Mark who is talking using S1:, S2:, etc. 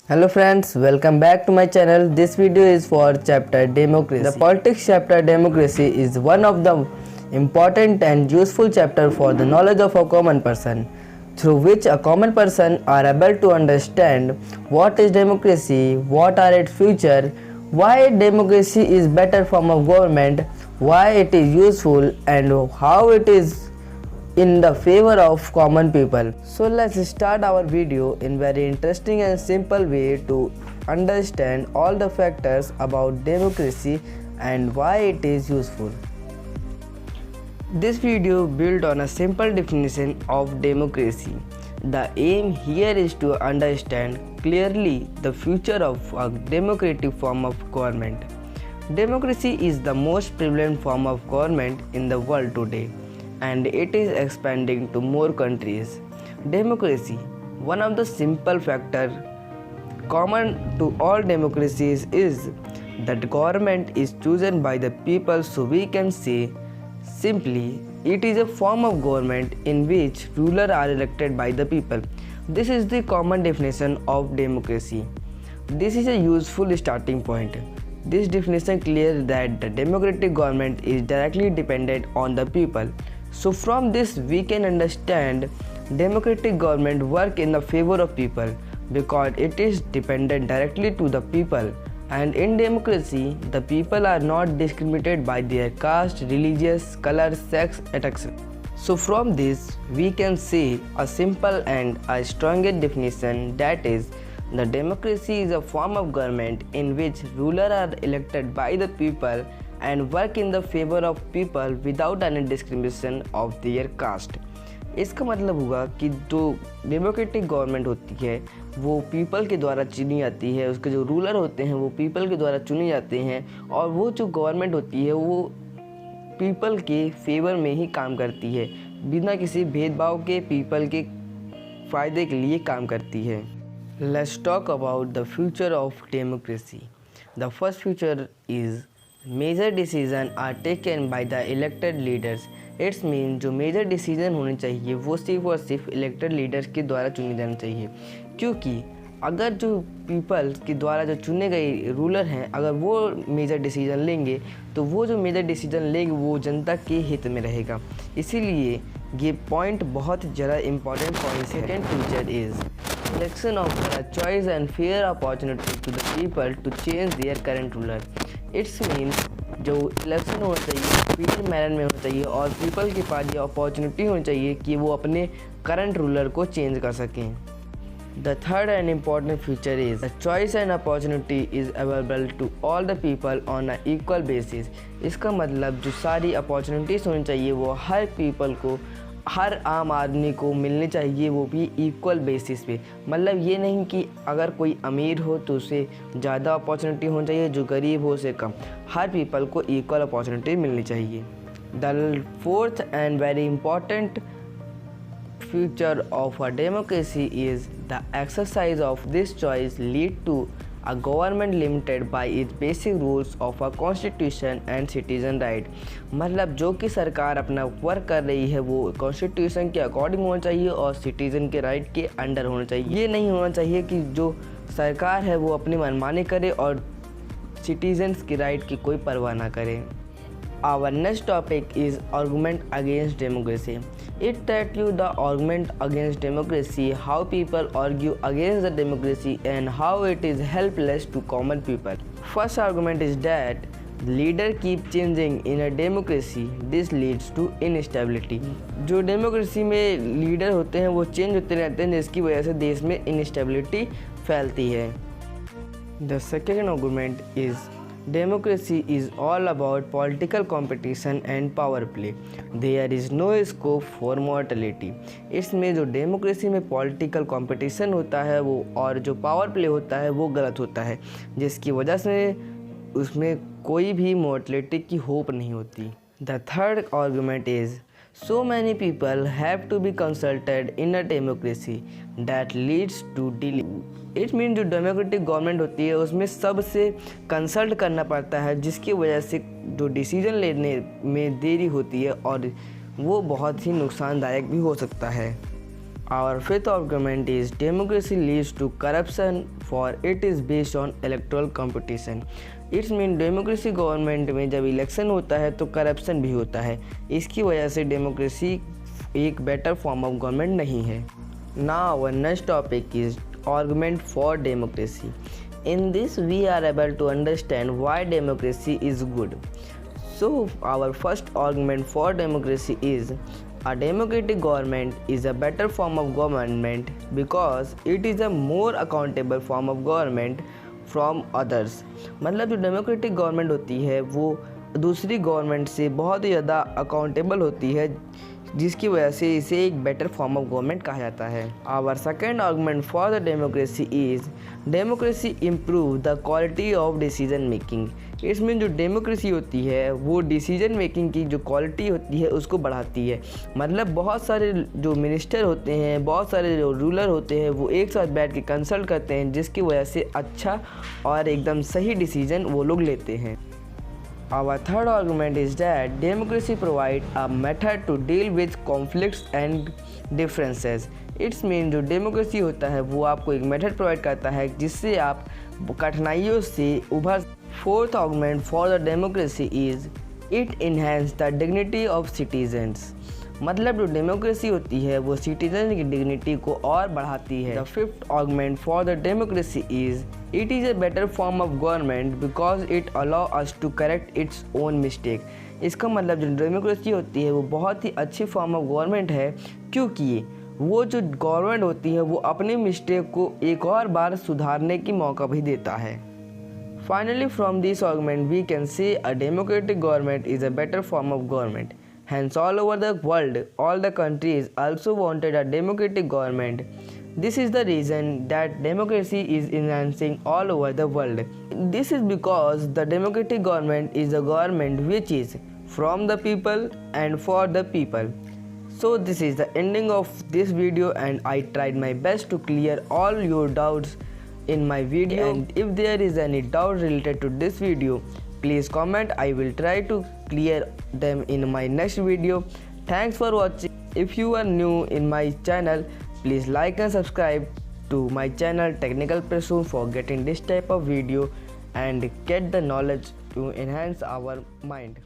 S1: Hello friends, welcome back to my channel. This video is for chapter Democracy. The politics chapter Democracy is one of the important and useful chapter for the knowledge of a common person, through which a common person are able to understand what is democracy, what are its future, why democracy is better form of government, why it is useful and how it is in the favor of common people. So let's start our video in very interesting and simple way to understand all the factors about democracy and why it is useful. This video built on a simple definition of democracy. The aim here is to understand clearly the future of a democratic form of government. Democracy is the most prevalent form of government in the world today, and it is expanding to more countries. Democracy, one of the simple factors common to all democracies is that government is chosen by the people, so we can say simply it is a form of government in which rulers are elected by the people. This is the common definition of democracy. This is a useful starting point. This definition clears that the democratic government is directly dependent on the people. So from this we can understand democratic government work in the favor of people because it is dependent directly to the people, and in democracy the people are not discriminated by their caste, religious, color, sex, etc. So from this we can see a simple and a stronger definition, that is the democracy is a form of government in which rulers are elected by the people and work in the favor of people without any discrimination of their caste. इसका मतलब होगा कि जो democratic government होती है वो people के द्वारा चुनी जाती है, उसके जो रूलर होते हैं वो पीपल के द्वारा चुने जाते हैं, और वो जो गवर्नमेंट होती है वो पीपल के फेवर में ही काम करती है, बिना किसी भेदभाव के पीपल के फ़ायदे के लिए काम करती है. Let's talk about the future of democracy. The first future is major decisions are taken by the elected leaders. It's mean जो मेजर डिसीजन होने चाहिए वो सिर्फ और सिर्फ इलेक्टेड लीडर्स के द्वारा चुने जाने चाहिए, क्योंकि अगर जो पीपल के द्वारा जो चुने गए रूलर हैं अगर वो मेजर डिसीजन लेंगे तो वो जो मेजर डिसीजन लेंगे वो जनता के हित में रहेगा. इसीलिए ये पॉइंट बहुत ज़्यादा important point. Second feature is election of a choice and fair opportunity to the people to change their current ruler. It's means जो इलेक्शन होना चाहिए फेयर मैनर में होना चाहिए और पीपल के पास ये अपॉर्चुनिटी होनी चाहिए कि वो अपने करंट रूलर को चेंज कर सकें. The third and important feature is the choice and opportunity is available to all the people on an equal basis. इसका मतलब जो सारी अपॉर्चुनिटीज़ होनी चाहिए वो हर पीपल को, हर आम आदमी को मिलनी चाहिए, वो भी इक्वल बेसिस पे. मतलब ये नहीं कि अगर कोई अमीर हो तो उसे ज़्यादा अपॉर्चुनिटी होनी चाहिए, जो गरीब हो उसे कम. हर पीपल को इक्वल अपॉर्चुनिटी मिलनी चाहिए. The fourth and very important future of a democracy is the exercise of this choice lead to a government limited by its basic rules of a constitution and citizen right. मतलब जो कि सरकार अपना work कर रही है वो constitution के अकॉर्डिंग होना चाहिए और सिटीज़न के राइट के अंडर होना चाहिए. ये नहीं होना चाहिए कि जो सरकार है वो अपनी मनमानी करे और सिटीजन्स के राइट की कोई परवाह ना करे. Our next topic is argument against democracy. It tells you the argument against democracy, how people argue against the democracy and how it is helpless to common people. First argument is that leader keep changing in a democracy. This leads to instability. जो democracy में leader होते हैं वो change होते रहते हैं, जिसकी वजह से देश में इनस्टेबिलिटी फैलती है. The second argument is democracy is all about political competition and power play. There is no scope for mortality. इसमें जो डेमोक्रेसी में पॉलिटिकल कंपटीशन होता है वो और जो पावर प्ले होता है वो गलत होता है, जिसकी वजह से उसमें कोई भी मोर्टलिटी की होप नहीं होती. The third argument is so many people have to be consulted in a democracy that leads to delay. It mean जो डेमोक्रेटिक गवर्नमेंट होती है उसमें सबसे कंसल्ट करना पड़ता है, जिसकी वजह से जो डिसीजन लेने में देरी होती है और वो बहुत ही नुकसानदायक भी हो सकता है. Our fifth argument is democracy leads to corruption for it is based on electoral competition. It's mean democracy government में जब इलेक्शन होता है तो करप्शन भी होता है, इसकी वजह से डेमोक्रेसी एक बेटर फॉर्म ऑफ गवर्नमेंट नहीं है. Now our next topic is argument for democracy. In this we are able to understand why democracy is good. So our first argument for democracy is a democratic government is a better form of government because it is a more accountable form of government from others. मतलब जो democratic government होती है वो दूसरी government से बहुत ही ज़्यादा accountable होती है, जिसकी वजह से इसे एक बेटर फॉर्म ऑफ गवर्नमेंट कहा जाता है. Our second argument for the democracy is democracy improve the quality of decision making. इसमें जो डेमोक्रेसी होती है वो डिसीजन मेकिंग की जो क्वालिटी होती है उसको बढ़ाती है. मतलब बहुत सारे जो मिनिस्टर होते हैं, बहुत सारे जो रूलर होते हैं वो एक साथ बैठ के कंसल्ट करते हैं, जिसकी वजह से अच्छा और एकदम सही डिसीजन वो लोग लेते हैं. Our third argument is that democracy provides a method to deal with conflicts and differences. It's mean जो डेमोक्रेसी होता है वो आपको एक मेथड प्रोवाइड करता है जिससे आप कठिनाइयों से उभर. Fourth argument for the democracy is it enhance the dignity of citizens. मतलब जो डेमोक्रेसी होती है वो सिटीजन की डिग्निटी को और बढ़ाती है. The fifth argument for the democracy is it is a better form of government because it allow us to correct its own mistake. इसका मतलब जो डेमोक्रेसी होती है वो बहुत ही अच्छी फॉर्म ऑफ गवर्नमेंट है, क्योंकि वो जो गवर्नमेंट होती है वो अपनी मिस्टेक को एक और बार सुधारने की मौका भी देता है. Finally from this argument we can say a democratic government is a better form of government. Hence, all over the world, all the countries also wanted a democratic government. This is the reason that democracy is enhancing all over the world. This is because the democratic government is a government which is from the people and for the people. So this is the ending of this video, and I tried my best to clear all your doubts in my video. And if there is any doubt related to this video, please comment. I will try to clear them in my next video. Thanks for watching. If you are new in my channel, please like and subscribe to my channel Technical Prasoon for getting this type of video and get the knowledge to enhance our mind.